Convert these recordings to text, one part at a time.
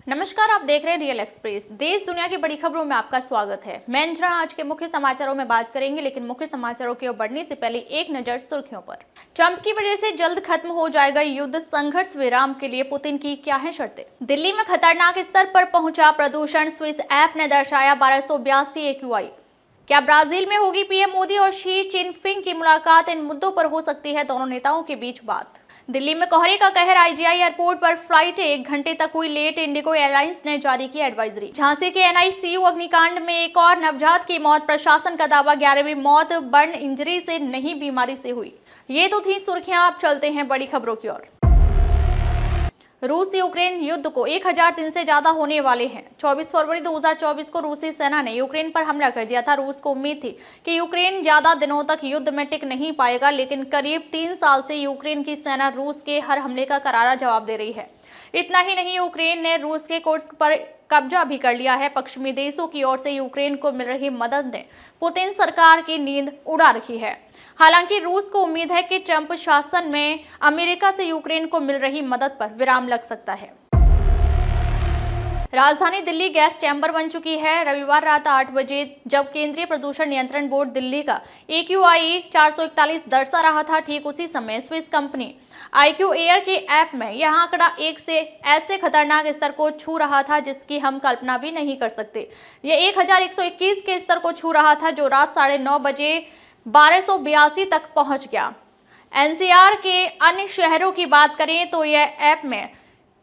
नमस्कार, आप देख रहे हैं रियल एक्सप्रेस। देश दुनिया की बड़ी खबरों में आपका स्वागत है। मैं अंजना आज के मुख्य समाचारों में बात करेंगे, लेकिन मुख्य समाचारों की ओर बढ़ने से पहले एक नजर सुर्खियों पर। ट्रंप की वजह से जल्द खत्म हो जाएगा युद्ध, संघर्ष विराम के लिए पुतिन की क्या है शर्तें। दिल्ली में खतरनाक स्तर पर पहुंचा प्रदूषण, स्विस ऐप ने दर्शाया 1282 AQI। क्या ब्राजील में होगी पीएम मोदी और शी जिनपिंग की मुलाकात, इन मुद्दों पर हो सकती है दोनों नेताओं के बीच बात। दिल्ली में कोहरे का कहर, IGI एयरपोर्ट पर फ्लाइट 1 घंटे तक हुई लेट, इंडिगो एयरलाइंस ने जारी की एडवाइजरी। झांसी के NICU अग्निकांड में एक और नवजात की मौत, प्रशासन का दावा 11वीं मौत बर्न इंजरी से नहीं बीमारी से हुई। ये तो थी सुर्खियां, अब चलते हैं बड़ी खबरों की ओर। रूस यूक्रेन युद्ध को 1000 दिन से ज्यादा होने वाले हैं। 24 फरवरी 2024 को रूसी सेना ने यूक्रेन पर हमला कर दिया था। रूस को उम्मीद थी कि यूक्रेन ज्यादा दिनों तक युद्ध में टिक नहीं पाएगा, लेकिन करीब 3 साल से यूक्रेन की सेना रूस के हर हमले का करारा जवाब दे रही है। इतना ही नहीं, यूक्रेन ने रूस के कुर्स्क पर कब्जा भी कर लिया है। पश्चिमी देशों की ओर से यूक्रेन को मिल रही मदद ने पुतिन सरकार की नींद उड़ा रखी है। हालांकि रूस को उम्मीद है कि ट्रंप शासन में अमेरिका से यूक्रेन को मिल रही मदद पर विराम लग सकता है। राजधानी दिल्ली गैस चैम्बर बन चुकी है। रविवार रात 8 बजे जब केंद्रीय प्रदूषण नियंत्रण बोर्ड दिल्ली का AQI 441 दर्शा रहा था, ठीक उसी समय स्विस कंपनी IQ एयर के ऐप में यह आंकड़ा 1 से ऐसे खतरनाक स्तर को छू रहा था जिसकी हम कल्पना भी नहीं कर सकते। यह 1121 के स्तर को छू रहा था, जो रात 9:30 बजे 1282 तक पहुंच गया। NCR के अन्य शहरों की बात करें तो यह ऐप में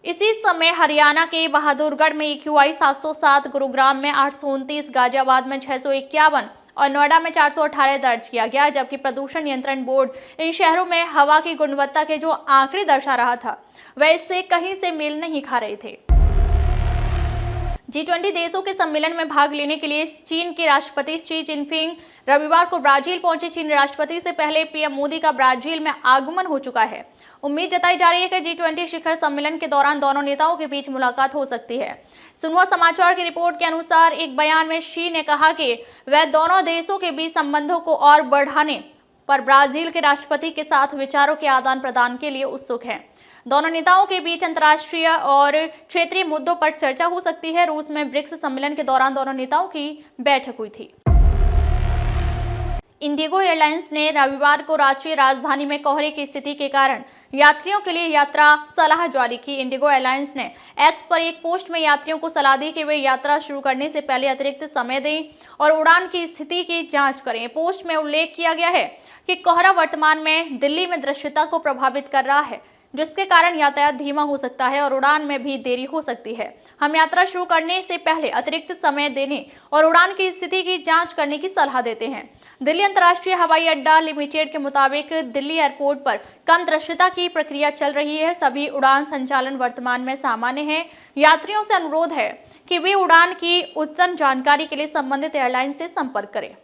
इसी समय हरियाणा के बहादुरगढ़ में AQI 707, गुरुग्राम में 829, गाजियाबाद में 651 और नोएडा में 418 दर्ज किया गया। जबकि प्रदूषण नियंत्रण बोर्ड इन शहरों में हवा की गुणवत्ता के जो आंकड़े दर्शा रहा था, वह इससे कहीं से मेल नहीं खा रहे थे। G20 देशों के सम्मेलन में भाग लेने के लिए चीन के राष्ट्रपति शी जिनपिंग रविवार को ब्राजील पहुंचे। चीन राष्ट्रपति से पहले पीएम मोदी का ब्राजील में आगमन हो चुका है। उम्मीद जताई जा रही है कि G20 शिखर सम्मेलन के दौरान दोनों नेताओं के बीच मुलाकात हो सकती है। सिन्हुआ समाचार की रिपोर्ट के अनुसार एक बयान में शी ने कहा कि वह दोनों देशों के बीच संबंधों को और बढ़ाने पर ब्राजील के राष्ट्रपति के साथ विचारों के आदान प्रदान के लिए उत्सुक हैं। दोनों नेताओं के बीच अंतर्राष्ट्रीय और क्षेत्रीय मुद्दों पर चर्चा हो सकती है। रूस में ब्रिक्स सम्मेलन के दौरान दोनों नेताओं की बैठक हुई थी। इंडिगो एयरलाइंस ने रविवार को राष्ट्रीय राजधानी में कोहरे की स्थिति के कारण यात्रियों के लिए यात्रा सलाह जारी की। इंडिगो एयरलाइंस ने एक्स पर एक पोस्ट में यात्रियों को सलाह दी कि वे यात्रा शुरू करने से पहले अतिरिक्त समय दें और उड़ान की स्थिति की जांच करें। पोस्ट में उल्लेख किया गया है कि कोहरा वर्तमान में दिल्ली में दृश्यता को प्रभावित कर रहा है, जिसके कारण यातायात धीमा हो सकता है और उड़ान में भी देरी हो सकती है। हम यात्रा शुरू करने से पहले अतिरिक्त समय देने और उड़ान की स्थिति की जांच करने की सलाह देते हैं। दिल्ली अंतर्राष्ट्रीय हवाई अड्डा लिमिटेड के मुताबिक दिल्ली एयरपोर्ट पर कम दृश्यता की प्रक्रिया चल रही है। सभी उड़ान संचालन वर्तमान में सामान्य है। यात्रियों से अनुरोध है कि वे उड़ान की उद्यतन जानकारी के लिए संबंधित एयरलाइन से संपर्क करें।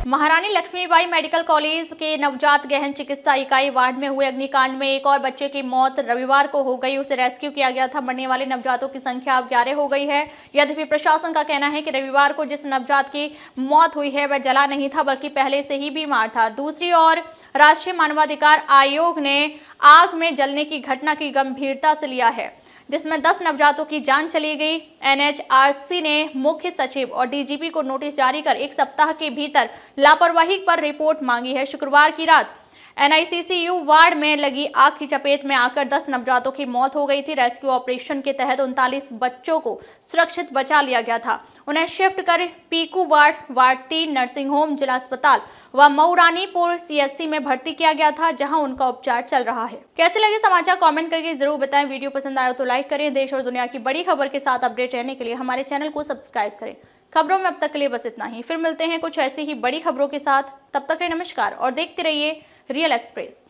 महारानी लक्ष्मीबाई मेडिकल कॉलेज के नवजात गहन चिकित्सा इकाई वार्ड में हुए अग्निकांड में एक और बच्चे की मौत रविवार को हो गई। उसे रेस्क्यू किया गया था। मरने वाले नवजातों की संख्या अब 11 हो गई है। यद्यपि प्रशासन का कहना है कि रविवार को जिस नवजात की मौत हुई है वह जला नहीं था, बल्कि पहले से ही बीमार था। दूसरी ओर राष्ट्रीय मानवाधिकार आयोग ने आग में जलने की घटना की गंभीरता से लिया है, जिसमें 10 नवजातों की जान चली गई। NHRC ने मुख्य सचिव और DGP को नोटिस जारी कर 1 सप्ताह के भीतर लापरवाही पर रिपोर्ट मांगी है। शुक्रवार की रात NICCU वार्ड में लगी आग की चपेट में आकर 10 नवजातों की मौत हो गई थी। रेस्क्यू ऑपरेशन के तहत 39 बच्चों को सुरक्षित बचा लिया गया था। उन्हें शिफ्ट कर पीकू वार्ड 3 नर्सिंग होम, जिला अस्पताल व मऊरानीपुर CSC में भर्ती किया गया था, जहां उनका उपचार चल रहा है। कैसे लगे समाचार कमेंट करके जरूर बताएं। वीडियो पसंद आया तो लाइक करें। देश और दुनिया की बड़ी खबर के साथ अपडेट रहने के लिए हमारे चैनल को सब्सक्राइब करें। खबरों में अब तक के लिए बस इतना ही। फिर मिलते हैं कुछ ऐसी ही बड़ी खबरों के साथ। तब तक के नमस्कार और देखते रहिए रियल एक्सप्रेस।